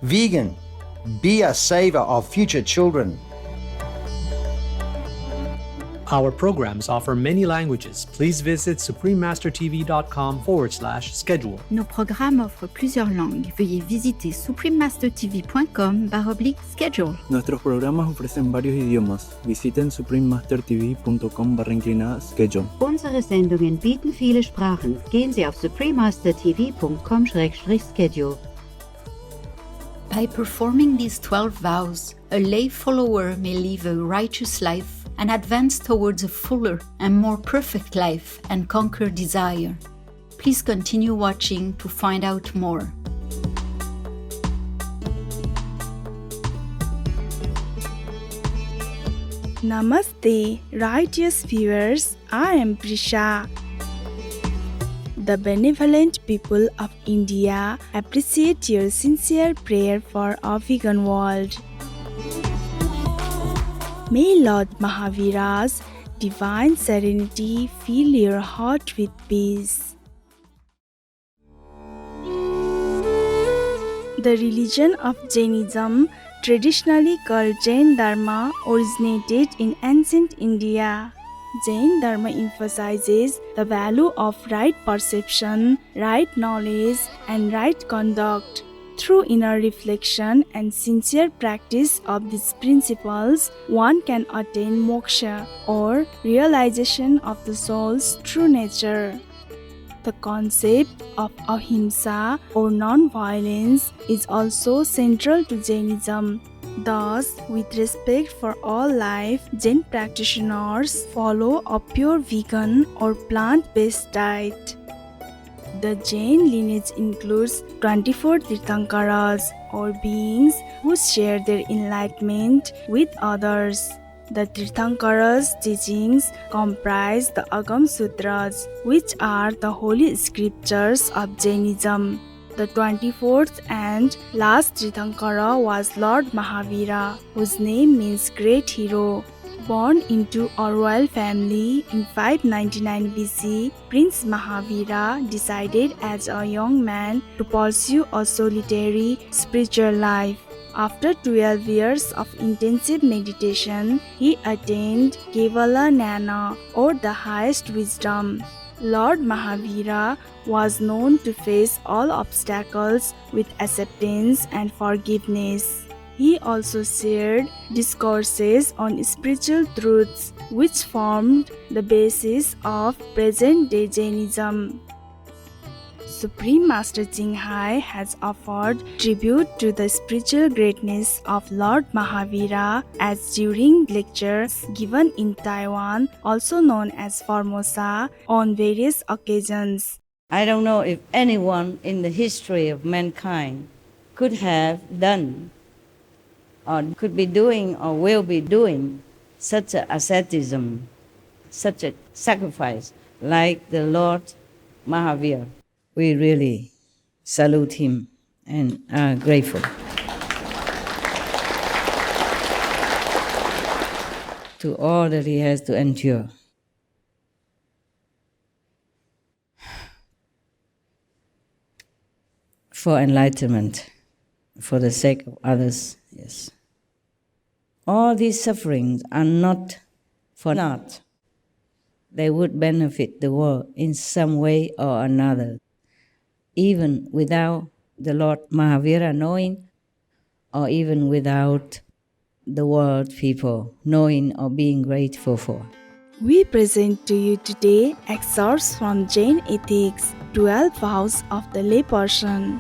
Vegan, be a saver of future children. Our programs offer many languages. Please visit suprememastertv.com/schedule. Nos programmes offrent plusieurs langues. Veuillez visiter suprememastertv.com/schedule. Nuestros programas ofrecen varios idiomas. Visiten suprememastertv.com/schedule. Unsere Sendungen bieten viele Sprachen. Gehen Sie auf suprememastertv.com/schedule. By performing these 12 vows, a lay follower may live a righteous life and advance towards a fuller and more perfect life and conquer desire. Please continue watching to find out more. Namaste, righteous viewers. I am Prisha. The benevolent people of India appreciate your sincere prayer for a vegan world. May Lord Mahavira's divine serenity fill your heart with peace. The religion of Jainism, traditionally called Jain Dharma, originated in ancient India. Jain Dharma emphasizes the value of right perception, right knowledge, and right conduct. Through inner reflection and sincere practice of these principles, one can attain moksha or realization of the soul's true nature. The concept of ahimsa or non-violence is also central to Jainism. Thus, with respect for all life, Jain practitioners follow a pure vegan or plant-based diet. The Jain lineage includes 24 Tirthankaras or beings who share their enlightenment with others. The Tirthankara's teachings comprise the Agam Sutras, which are the holy scriptures of Jainism. The 24th and last Tirthankara was Lord Mahavira, whose name means great hero. Born into a royal family in 599 BC, Prince Mahavira decided as a young man to pursue a solitary spiritual life. After 12 years of intensive meditation, he attained Kevala Jnana, or the highest wisdom. Lord Mahavira was known to face all obstacles with acceptance and forgiveness. He also shared discourses on spiritual truths, which formed the basis of present-day Jainism. Supreme Master Jinghai has offered tribute to the spiritual greatness of Lord Mahavira as during lectures given in Taiwan, also known as Formosa, on various occasions. I don't know if anyone in the history of mankind could have done or could be doing or will be doing such a asceticism, such a sacrifice like the Lord Mahavira. We really salute him and are grateful to all that he has to endure. For enlightenment, for the sake of others, yes. All these sufferings are not for naught. They would benefit the world in some way or another, even without the Lord Mahavira knowing, or even without the world people knowing or being grateful for. We present to you today excerpts from Jain Ethics, 12 Vows of the Layperson.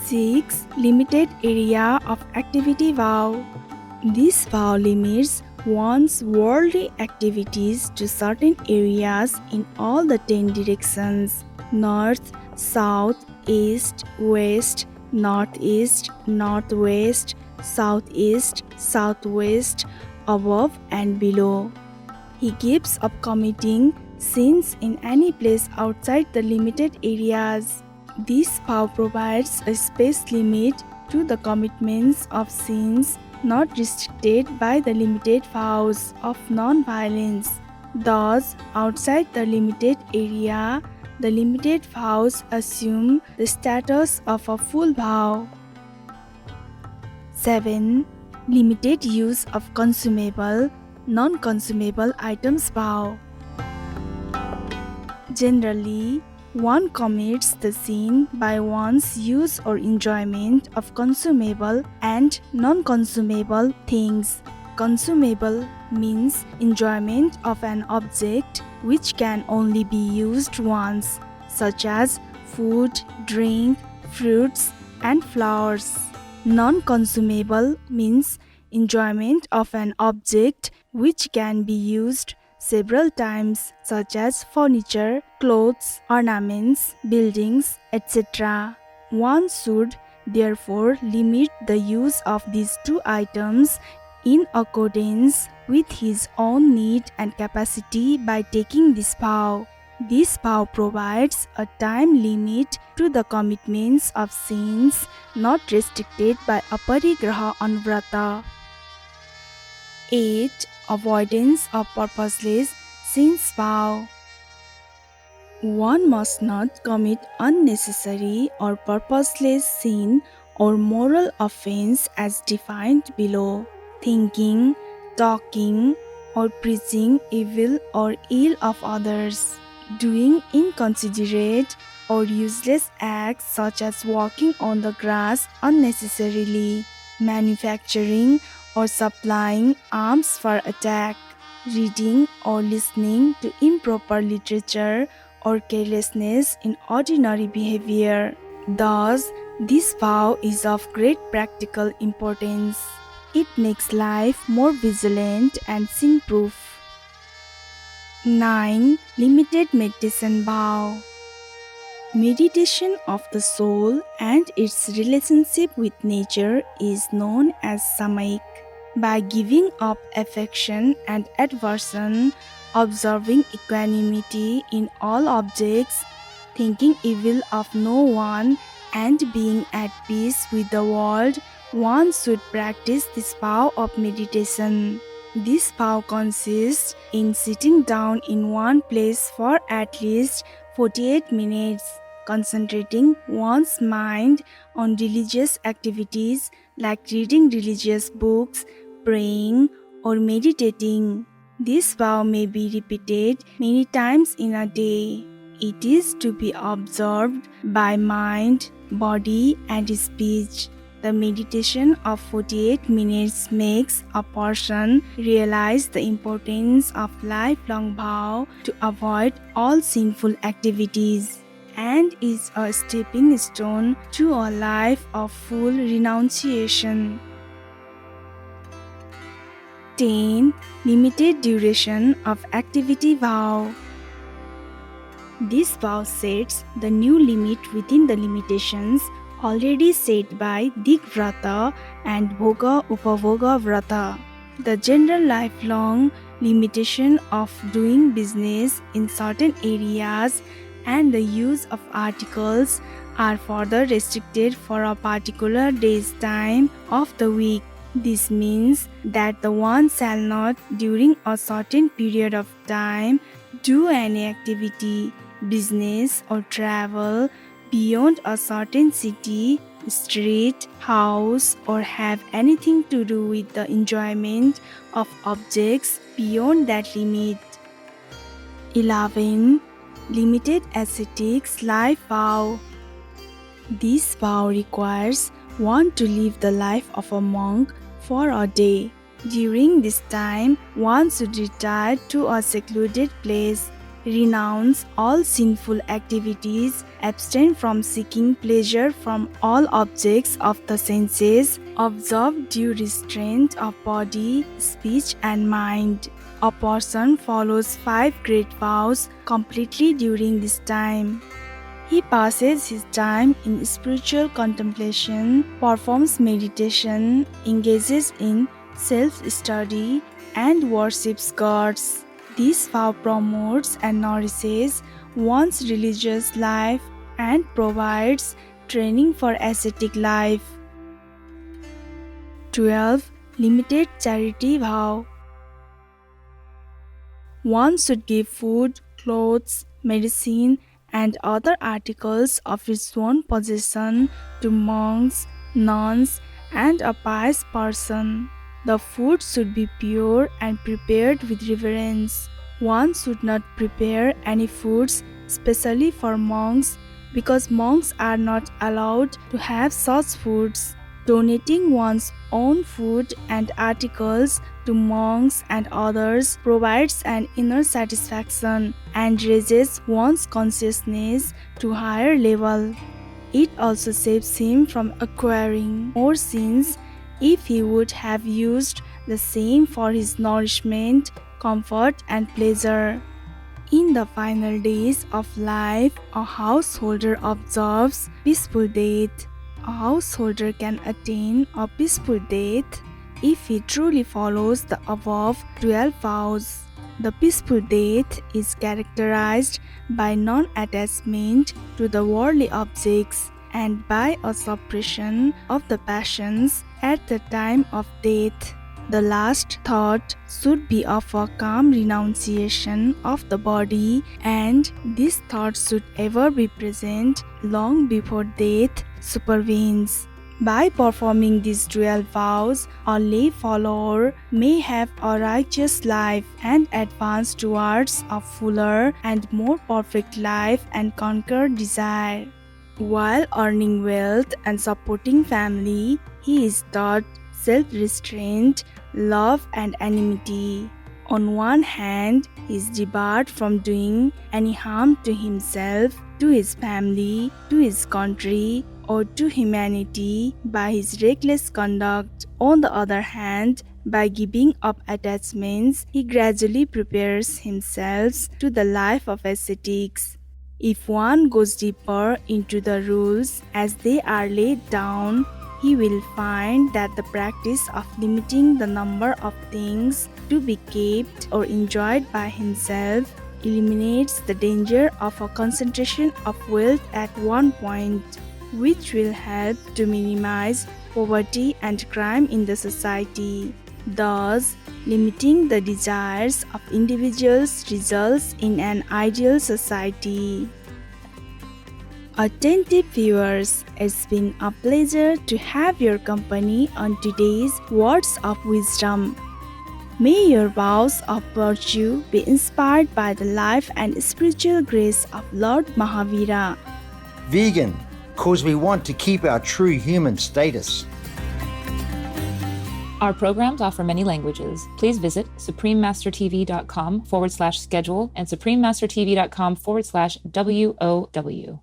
6. Limited Area of Activity Vow. This vow limits one's worldly activities to certain areas in all the 10 directions: north, south, east, west, northeast, northwest, southeast, southwest, above and below. He gives up committing sins in any place outside the limited areas. This vow provides a space limit to the commitments of sins not restricted by the limited vows of non-violence. Thus, outside the limited area, the limited vows assume the status of a full vow. 7. Limited use of consumable, non-consumable items vow. Generally, one commits the sin by one's use or enjoyment of consumable and non-consumable things. Consumable means enjoyment of an object which can only be used once, such as food, drink, fruits, and flowers. Non-consumable means enjoyment of an object which can be used several times, such as furniture, clothes, ornaments, buildings, etc. One should therefore limit the use of these two items in accordance with his own need and capacity by taking this vow. This vow provides a time limit to the commitments of sins not restricted by aparigraha anvrata. 8. Avoidance of purposeless sins vow. One must not commit unnecessary or purposeless sin or moral offense as defined below. Thinking, talking, or preaching evil or ill of others. Doing inconsiderate or useless acts such as walking on the grass unnecessarily. Manufacturing or supplying arms for attack, reading or listening to improper literature, or carelessness in ordinary behavior. Thus, this vow is of great practical importance. It makes life more vigilant and sin-proof. 9. Limited meditation vow. Meditation of the soul and its relationship with nature is known as samayik. By giving up affection and aversion, observing equanimity in all objects, thinking evil of no one, and being at peace with the world, one should practice this vow of meditation. This vow consists in sitting down in one place for at least 48 minutes, concentrating one's mind on religious activities like reading religious books, praying, or meditating. This vow may be repeated many times in a day. It is to be observed by mind, body, and speech. The meditation of 48 minutes makes a person realize the importance of lifelong vow to avoid all sinful activities, and is a stepping stone to a life of full renunciation. 10. Limited duration of activity vow. This vow sets the new limit within the limitations already set by Digvrata and Bhoga Upavoga Vrata. The general lifelong limitation of doing business in certain areas and the use of articles are further restricted for a particular day's time of the week. This means that the one shall not, during a certain period of time, do any activity, business, or travel beyond a certain city, street, house, or have anything to do with the enjoyment of objects beyond that limit. 11. Limited ascetics life vow. This vow requires one to live the life of a monk for a day. During this time, one should retire to a secluded place, renounce all sinful activities, abstain from seeking pleasure from all objects of the senses, observe due restraint of body, speech, and mind. A person follows 5 great vows completely during this time. He passes his time in spiritual contemplation, performs meditation, engages in self-study, and worships gods. This vow promotes and nourishes one's religious life and provides training for ascetic life. 12. Limited charity vow. One should give food, clothes, medicine, and other articles of his own possession to monks, nuns, and a pious person. The food should be pure and prepared with reverence. One should not prepare any foods specially for monks because monks are not allowed to have such foods. Donating one's own food and articles to monks and others provides an inner satisfaction and raises one's consciousness to a higher level. It also saves him from acquiring more sins if he would have used the same for his nourishment, comfort, and pleasure. In the final days of life, a householder observes peaceful death. A householder can attain a peaceful death if he truly follows the above 12 vows. The peaceful death is characterized by non-attachment to the worldly objects and by a suppression of the passions at the time of death. The last thought should be of a calm renunciation of the body, and this thought should ever be present long before death supervenes. By performing these 12 vows, a lay follower may have a righteous life and advance towards a fuller and more perfect life and conquer desire. While earning wealth and supporting family, he is taught self-restraint, love, and anonymity. On one hand, he is debarred from doing any harm to himself, to his family, to his country, or to humanity by his reckless conduct. On the other hand, by giving up attachments, he gradually prepares himself to the life of ascetics. If one goes deeper into the rules as they are laid down, he will find that the practice of limiting the number of things to be kept or enjoyed by himself eliminates the danger of a concentration of wealth at one point, which will help to minimize poverty and crime in the society. Thus, limiting the desires of individuals results in an ideal society. Attentive viewers, it's been a pleasure to have your company on today's Words of Wisdom. May your vows of virtue be inspired by the life and spiritual grace of Lord Mahavira. Vegan, cause we want to keep our true human status. Our programs offer many languages. Please visit suprememastertv.com/schedule and suprememastertv.com/WOW.